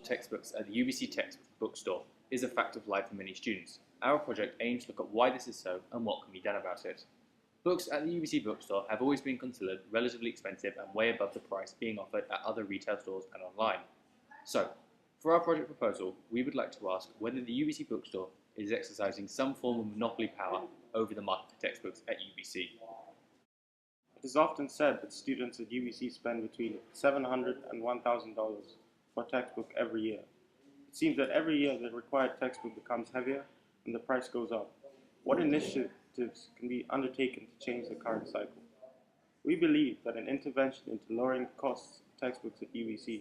Textbooks at the UBC Textbook Bookstore is a fact of life for many students. Our project aims to look at why this is so and what can be done about it. Books at the UBC Bookstore have always been considered relatively expensive and way above the price being offered at other retail stores and online. So, for our project proposal, we would like to ask whether the UBC Bookstore is exercising some form of monopoly power over the market for textbooks at UBC. It is often said that students at UBC spend between $700 and $1,000 for a textbook every year. It seems that every year the required textbook becomes heavier and the price goes up. What initiatives can be undertaken to change the current cycle? We believe that an intervention into lowering the costs of textbooks at UBC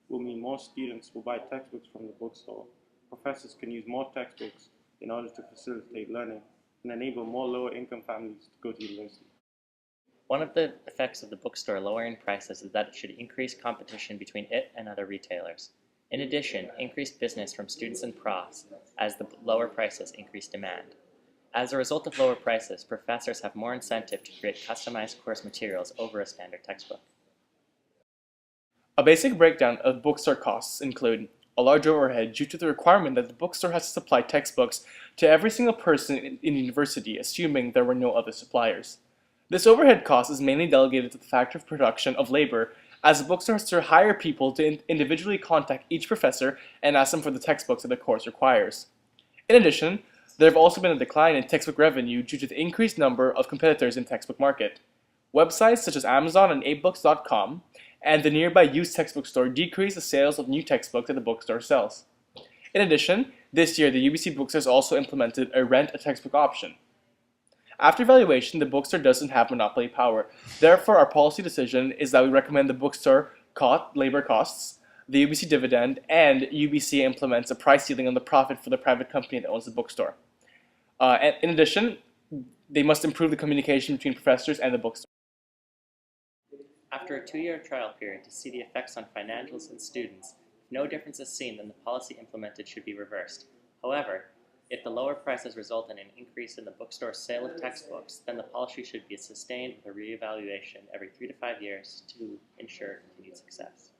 will mean more students will buy textbooks from the bookstore, professors can use more textbooks in order to facilitate learning, and enable more lower-income families to go to university. One of the effects of the bookstore lowering prices is that it should increase competition between it and other retailers. In addition, increased business from students and profs as the lower prices increase demand. As a result of lower prices, professors have more incentive to create customized course materials over a standard textbook. A basic breakdown of bookstore costs include a large overhead due to the requirement that the bookstore has to supply textbooks to every single person in the university, assuming there were no other suppliers. This overhead cost is mainly delegated to the factor of production of labor, as the bookstore has to hire people to individually contact each professor and ask them for the textbooks that the course requires. In addition, there have also been a decline in textbook revenue due to the increased number of competitors in the textbook market. Websites such as Amazon and abooks.com and the nearby used textbook store decrease the sales of new textbooks that the bookstore sells. In addition, this year the UBC Bookstore has also implemented a rent a textbook option. After evaluation, the bookstore doesn't have monopoly power. Therefore, our policy decision is that we recommend the bookstore cut labor costs, the UBC dividend, and UBC implements a price ceiling on the profit for the private company that owns the bookstore. And in addition, they must improve the communication between professors and the bookstore. After a 2-year trial period to see the effects on financials and students, if no difference is seen, then the policy implemented should be reversed. However, if the lower prices result in an increase in the bookstore's sale of textbooks, then the policy should be sustained with a reevaluation every 3 to 5 years to ensure continued success.